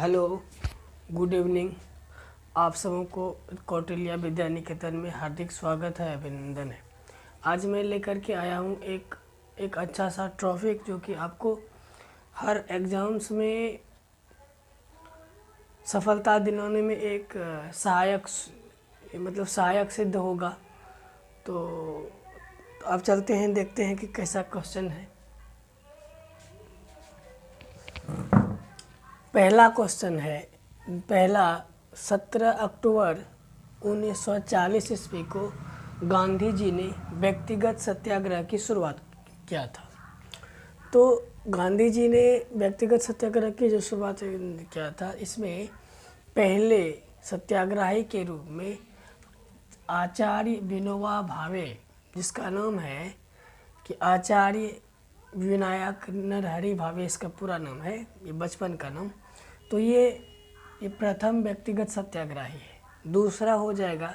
Hello, good evening. आप सबों को कौटिल्य विद्या निकेतन में हार्दिक स्वागत है, अभिनंदन है। आज मैं लेकर के आया हूँ एक अच्छा सा टॉपिक जो कि आपको हर एग्ज़ाम्स में सफलता दिलाने में एक सहायक सिद्ध होगा। तो अब चलते हैं, देखते हैं कि कैसा क्वेश्चन है। पहला क्वेश्चन है, 17 अक्टूबर 1940 ईस्वी को गांधी जी ने व्यक्तिगत सत्याग्रह की शुरुआत किया था। तो गांधी जी ने व्यक्तिगत सत्याग्रह की जो शुरुआत किया था, इसमें पहले सत्याग्रही के रूप में आचार्य विनोबा भावे, जिसका नाम है कि आचार्य विनायक नरहरि भावे, इसका पूरा नाम है, ये बचपन का नाम। तो ये प्रथम व्यक्तिगत सत्याग्रही है। दूसरा हो जाएगा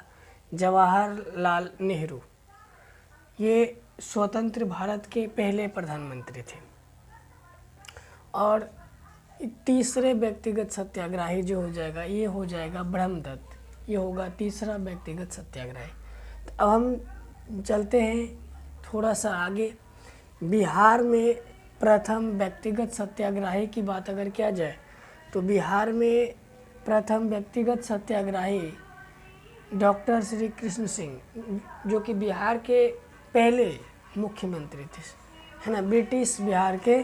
जवाहरलाल नेहरू, ये स्वतंत्र भारत के पहले प्रधानमंत्री थे। और तीसरे व्यक्तिगत सत्याग्रही जो हो जाएगा, ये हो जाएगा ब्रह्मदत्त, ये होगा तीसरा व्यक्तिगत सत्याग्रही। तो अब हम चलते हैं थोड़ा सा आगे। बिहार में प्रथम व्यक्तिगत सत्याग्रही की बात अगर किया जाए तो बिहार में प्रथम व्यक्तिगत सत्याग्रही डॉक्टर श्री कृष्ण सिंह, जो कि बिहार के पहले मुख्यमंत्री थे, है ना, ब्रिटिश बिहार के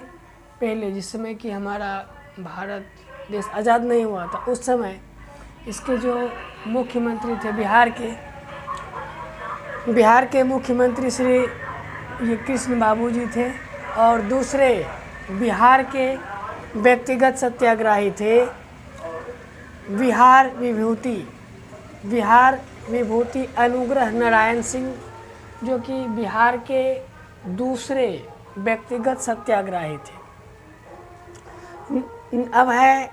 पहले, जिस समय कि हमारा भारत देश आज़ाद नहीं हुआ था, उस समय इसके जो मुख्यमंत्री थे बिहार के मुख्यमंत्री श्री ये कृष्ण बाबू जी थे। और दूसरे बिहार के व्यक्तिगत सत्याग्रही थे बिहार विभूति अनुग्रह नारायण सिंह, जो कि बिहार के दूसरे व्यक्तिगत सत्याग्रही थे। अब है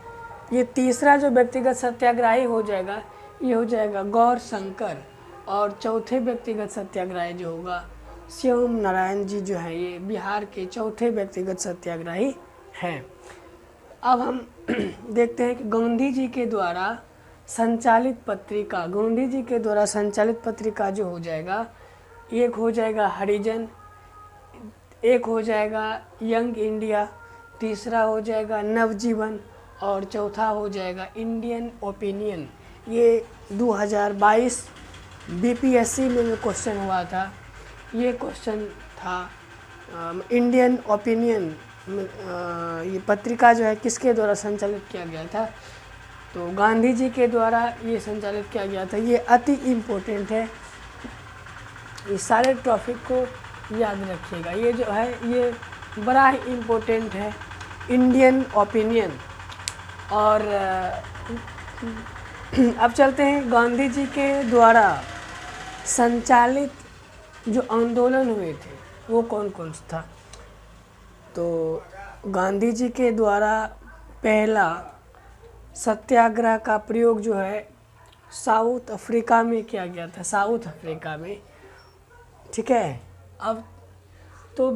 ये तीसरा जो व्यक्तिगत सत्याग्रही हो जाएगा, ये हो जाएगा गौर शंकर। और चौथे व्यक्तिगत सत्याग्रही जो होगा श्याम नारायण जी, जो है ये बिहार के चौथे व्यक्तिगत सत्याग्रही हैं। अब हम देखते हैं कि गांधी जी के द्वारा संचालित पत्रिका जो हो जाएगा, एक हो जाएगा हरिजन, एक हो जाएगा यंग इंडिया, तीसरा हो जाएगा नवजीवन और चौथा हो जाएगा इंडियन ओपिनियन। ये 2022 बीपीएससी में क्वेश्चन हुआ था। ये क्वेश्चन था इंडियन ओपिनियन, ये पत्रिका जो है किसके द्वारा संचालित किया गया था? तो गांधी जी के द्वारा ये संचालित किया गया था। ये अति इम्पोर्टेंट है, इस सारे टॉपिक को याद रखिएगा। ये जो है ये बड़ा ही इम्पोर्टेंट है, इंडियन ओपिनियन। और अब चलते हैं, गांधी जी के द्वारा संचालित जो आंदोलन हुए थे वो कौन कौन सा था? तो गांधी जी के द्वारा पहला सत्याग्रह का प्रयोग जो है साउथ अफ्रीका में किया गया था, साउथ अफ्रीका में, ठीक है। अब तो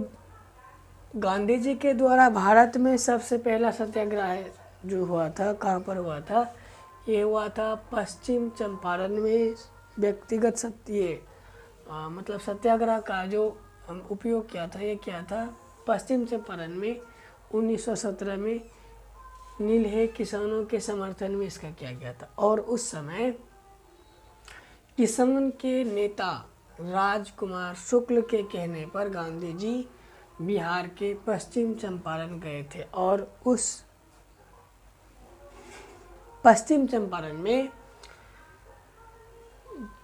गांधी जी के द्वारा भारत में सबसे पहला सत्याग्रह जो हुआ था, कहाँ पर हुआ था? ये हुआ था पश्चिम चंपारण में। व्यक्तिगत सत्याग्रह का जो उपयोग किया था, ये क्या था? पश्चिम चंपारण में 1917 में नीलहे किसानों के समर्थन में इसका किया गया था। और उस समय किसान के नेता राजकुमार शुक्ल के कहने पर गांधी जी बिहार के पश्चिम चंपारण गए थे। और उस पश्चिम चंपारण में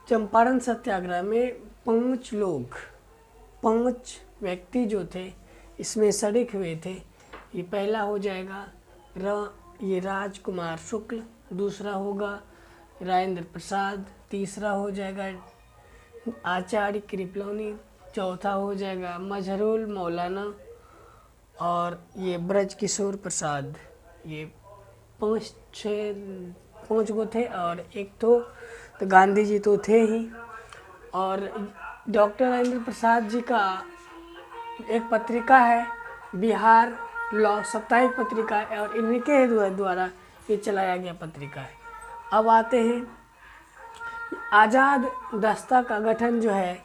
चंपारण सत्याग्रह में 5 व्यक्ति जो थे इसमें शरीक हुए थे। ये पहला हो जाएगा ये राजकुमार शुक्ल, दूसरा होगा राजेंद्र प्रसाद, तीसरा हो जाएगा आचार्य कृपलानी, चौथा हो जाएगा मजहरुल मौलाना और ये ब्रज किशोर प्रसाद। ये 5 गो थे और एक तो गांधी जी तो थे ही। और डॉक्टर राजेंद्र प्रसाद जी का एक पत्रिका है बिहार लॉ, साप्ताहिक पत्रिका है, और इन्हीं के द्वारा ये चलाया गया पत्रिका है। अब आते हैं आज़ाद दस्ता का गठन जो है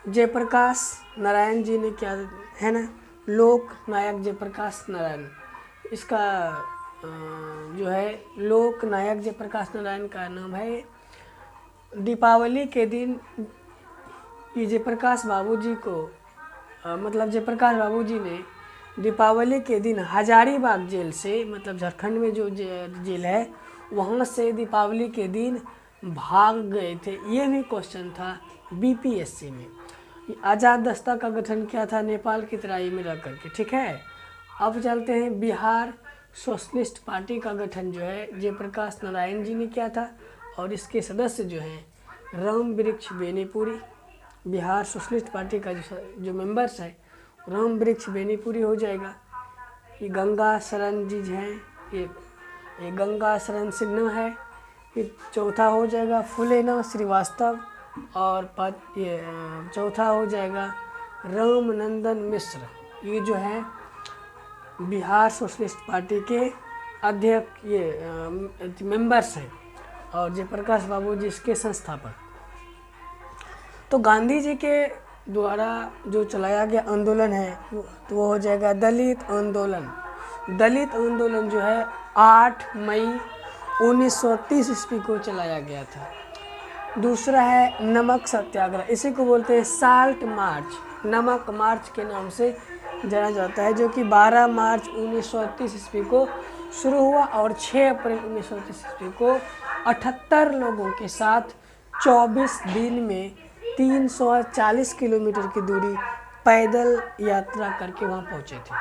जयप्रकाश नारायण जी ने किया है ना, लोक नायक जयप्रकाश नारायण। इसका जो है लोक नायक जयप्रकाश नारायण का नाम है। दीपावली के दिन ये जयप्रकाश बाबूजी को मतलब जयप्रकाश बाबूजी ने दीपावली के दिन हजारीबाग जेल से, मतलब झारखंड में जो जेल है वहाँ से दीपावली के दिन भाग गए थे। ये भी क्वेश्चन था बीपीएससी में। आज़ाद दस्ता का गठन किया था नेपाल की तराई में रह करके, ठीक है। अब चलते हैं बिहार सोशलिस्ट पार्टी का गठन जो है जयप्रकाश नारायण जी ने किया था और इसके सदस्य जो हैं राम वृक्ष बेनीपुरी। बिहार सोशलिस्ट पार्टी का जो मेंबर्स है राम वृक्ष बेनीपुरी हो जाएगा। ये गंगा शरण जी हैं, ये गंगा शरण सिन्हा है। ये चौथा हो जाएगा फुलेना श्रीवास्तव और ये चौथा हो जाएगा रामनंदन मिश्र। ये जो है बिहार सोशलिस्ट पार्टी के अध्यक्ष ये मेंबर्स हैं और जयप्रकाश बाबूजी इसके संस्थापक। तो गांधी जी के द्वारा जो चलाया गया आंदोलन है तो वो हो जाएगा दलित आंदोलन। दलित आंदोलन जो है 8 मई 1930 ईस्वी को चलाया गया था। दूसरा है नमक सत्याग्रह, इसी को बोलते हैं साल्ट मार्च, नमक मार्च के नाम से जाना जाता है, जो कि 12 मार्च 1930 ईस्वी को शुरू हुआ और 6 अप्रैल 1930 ईस्वी को 78 लोगों के साथ 24 दिन में 340 किलोमीटर की दूरी पैदल यात्रा करके वहाँ पहुँचे थे।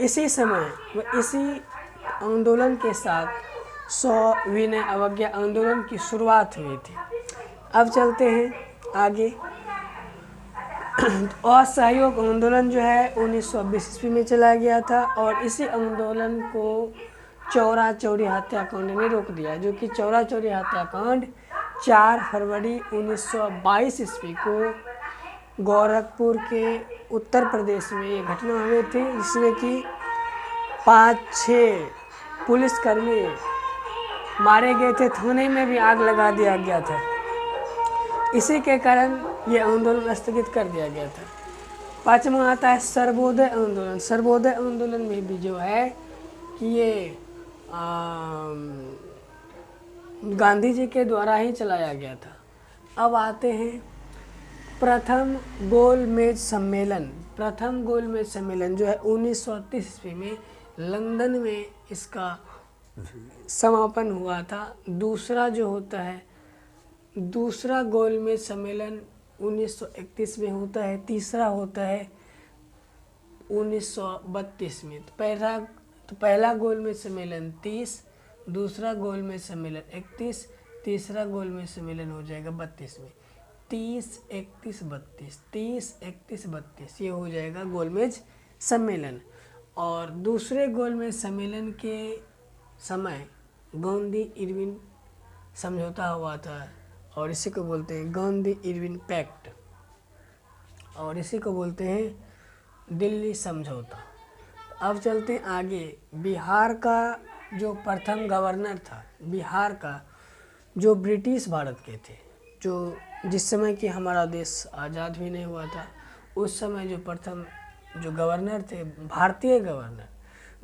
इसी समय व इसी आंदोलन के साथ सविनय अवज्ञा आंदोलन की शुरुआत हुई थी। अब चलते हैं आगे। असहयोग आंदोलन जो है 1920 ईस्वी में चलाया गया था और इसी आंदोलन को चौरा चौरी हत्याकांड ने रोक दिया, जो कि चौरा चौरी हत्याकांड 4 फरवरी 1922 ईस्वी को गोरखपुर के उत्तर प्रदेश में ये घटना हुई थी, जिसमें कि 5-6 पुलिसकर्मी मारे गए थे, थाने में भी आग लगा दिया गया था। इसी के कारण ये आंदोलन स्थगित कर दिया गया था। 5वां आता है सर्वोदय आंदोलन। सर्वोदय आंदोलन में भी जो है कि ये गांधी जी के द्वारा ही चलाया गया था। अब आते हैं प्रथम गोलमेज सम्मेलन। प्रथम गोलमेज सम्मेलन जो है 1930 ईस्वी में लंदन में इसका समापन हुआ था। दूसरा जो होता है दूसरा गोलमेज सम्मेलन 1931 में होता है। तीसरा होता है 1932 में। तो पहला गोलमेज सम्मेलन 30, दूसरा गोलमेज सम्मेलन 31, तीसरा गोलमेज सम्मेलन हो जाएगा 32 में। 30, 31, 32, 30, 31, 32 ये हो जाएगा गोलमेज सम्मेलन। और दूसरे गोलमेज सम्मेलन के समय गांधी इरविन समझौता हुआ था और इसी को बोलते हैं गांधी इरविन पैक्ट और इसी को बोलते हैं दिल्ली समझौता। अब चलते हैं आगे। बिहार का जो प्रथम गवर्नर था, बिहार का जो ब्रिटिश भारत के थे, जो जिस समय कि हमारा देश आज़ाद भी नहीं हुआ था, उस समय जो प्रथम जो गवर्नर थे, भारतीय गवर्नर,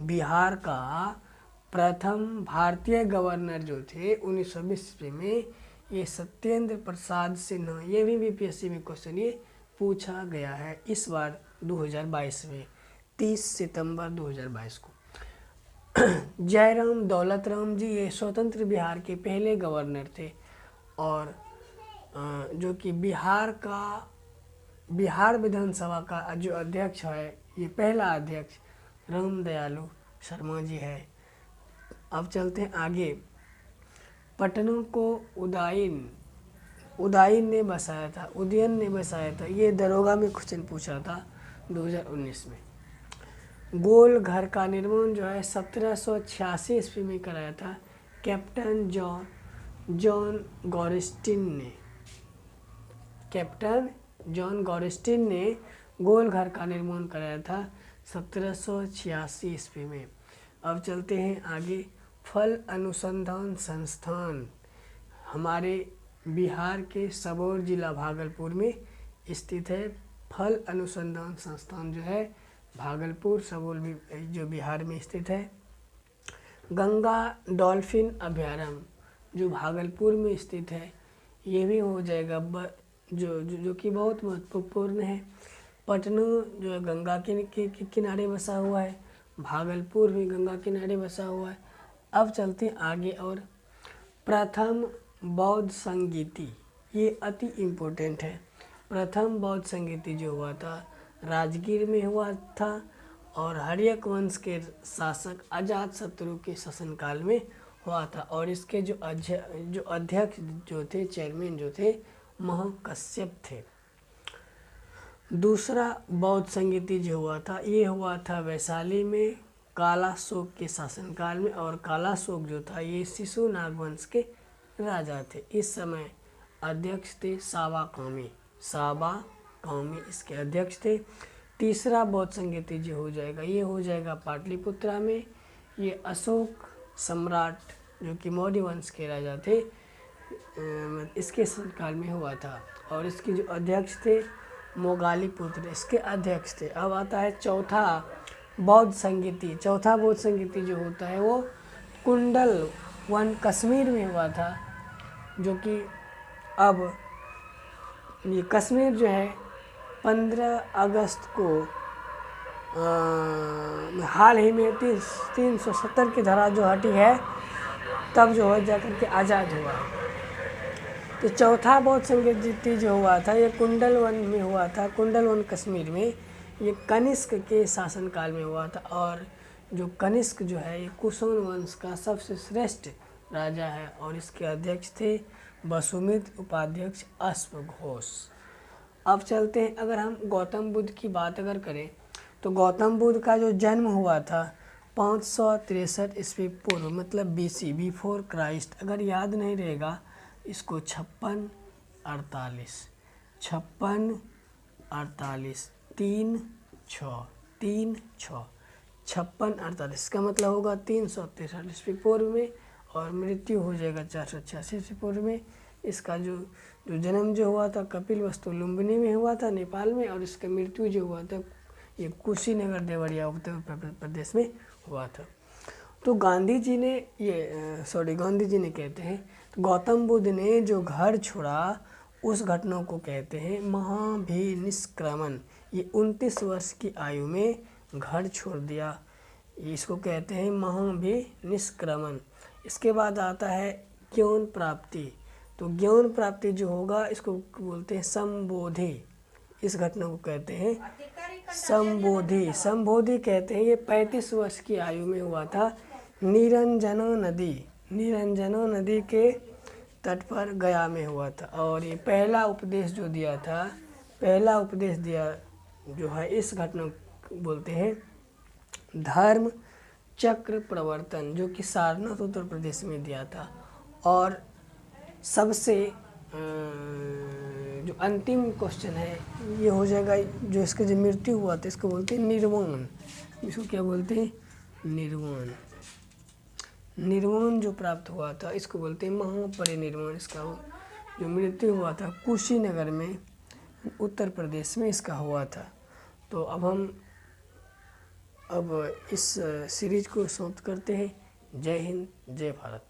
बिहार का प्रथम भारतीय गवर्नर जो थे 1920 ईस्वी में, ये सत्येंद्र प्रसाद सिन्हा। ये भी बीपीएससी में क्वेश्चन ये पूछा गया है इस बार 2022 में, 30 सितंबर 2022 को। जयराम दौलत राम जी ये स्वतंत्र बिहार के पहले गवर्नर थे और जो कि बिहार विधानसभा का जो अध्यक्ष है, ये पहला अध्यक्ष रामदयालु शर्मा जी है। अब चलते हैं आगे। पटना को उदयन ने बसाया था। ये दरोगा में क्वेश्चन पूछा था 2019 में। गोल घर का निर्माण जो है 1786 ईस्वी में कराया था कैप्टन जॉन गॉरेस्टिन ने गोल घर का निर्माण कराया था 1786 ईस्वी में। अब चलते हैं आगे। फल अनुसंधान संस्थान हमारे बिहार के सबौर जिला भागलपुर में स्थित है। फल अनुसंधान संस्थान जो है भागलपुर सबौर जो बिहार में स्थित है। गंगा डॉल्फिन अभयारण्य जो भागलपुर में स्थित है, ये भी हो जाएगा जो कि बहुत महत्वपूर्ण है। पटना जो है गंगा के किनारे बसा हुआ है, भागलपुर भी गंगा किनारे बसा हुआ है। अब चलते हैं आगे। और प्रथम बौद्ध संगीति, ये अति इम्पोर्टेंट है। प्रथम बौद्ध संगीति जो हुआ था राजगीर में हुआ था और हर्यक वंश के शासक अजातशत्रु के शासनकाल में हुआ था। और इसके जो अध्यक्ष जो थे, चेयरमैन जो थे, महाकश्यप थे। दूसरा बौद्ध संगीति जो हुआ था, ये हुआ था वैशाली में कालाशोक के शासनकाल में। और कालाशोक जो था ये शिशु नागवंश के राजा थे। इस समय अध्यक्ष थे साबा कौमी इसके अध्यक्ष थे। तीसरा बौद्ध संगीति जो हो जाएगा, ये हो जाएगा पाटलिपुत्रा में। ये अशोक सम्राट जो कि मौर्य वंश के राजा थे, इसके शासनकाल में हुआ था। और इसके जो अध्यक्ष थे मोगालीपुत्र इसके अध्यक्ष थे। अब आता है चौथा बौद्ध संगीति। चौथा बौद्ध संगीति जो होता है वो कुंडल वन कश्मीर में हुआ था, जो कि अब ये कश्मीर जो है 15 अगस्त को हाल ही में 370 की धारा जो हटी है, तब जो है जाकर के आज़ाद हुआ। तो चौथा बौद्ध संगीति जो हुआ था ये कुंडलवन में हुआ था, कुंडलवन कश्मीर में। ये कनिष्क के शासनकाल में हुआ था। और जो कनिष्क जो है ये कुषाण वंश का सबसे श्रेष्ठ राजा है। और इसके अध्यक्ष थे वसुमित्र, उपाध्यक्ष अश्वघोष। अब चलते हैं, अगर हम गौतम बुद्ध की बात अगर करें तो गौतम बुद्ध का जो जन्म हुआ था 563 ईस्वी पूर्व, मतलब BC, बिफोर क्राइस्ट। अगर याद नहीं रहेगा इसको 56 48 3 6 56 48 का मतलब होगा 363 ईस्वी पूर्व में। और मृत्यु हो जाएगा 486 ईस्वी पूर्व में। इसका जो जन्म जो हुआ था कपिलवस्तु लुम्बिनी में हुआ था, नेपाल में। और इसका मृत्यु जो हुआ था ये कुशीनगर देवरिया उत्तर प्रदेश में हुआ था। तो गांधी जी ने कहते हैं तो गौतम बुद्ध ने जो घर छोड़ा उस घटना को कहते हैं महाभिनिष्क्रमण। ये 29 वर्ष की आयु में घर छोड़ दिया, इसको कहते हैं महाभिनिष्क्रमण। इसके बाद आता है ज्ञान प्राप्ति। तो ज्ञान प्राप्ति जो होगा इसको बोलते हैं संबोधि। इस घटना को कहते हैं संबोधि कहते हैं। ये 35 वर्ष की आयु में हुआ था। निरंजना नदी के तट पर गया में हुआ था। और ये पहला उपदेश दिया जो है इस घटना को बोलते हैं धर्म चक्र प्रवर्तन, जो कि सारनाथ उत्तर प्रदेश में दिया था। और सबसे जो अंतिम क्वेश्चन है ये हो जाएगा, जो इसका जो मृत्यु हुआ था इसको बोलते हैं निर्वाण। इसको क्या बोलते हैं? निर्वाण जो प्राप्त हुआ था इसको बोलते हैं महापरिनिर्वाण। इसका जो मृत्यु हुआ था कुशीनगर में उत्तर प्रदेश में इसका हुआ था। तो अब हम इस सीरीज को समाप्त करते हैं। जय हिंद, जय भारत।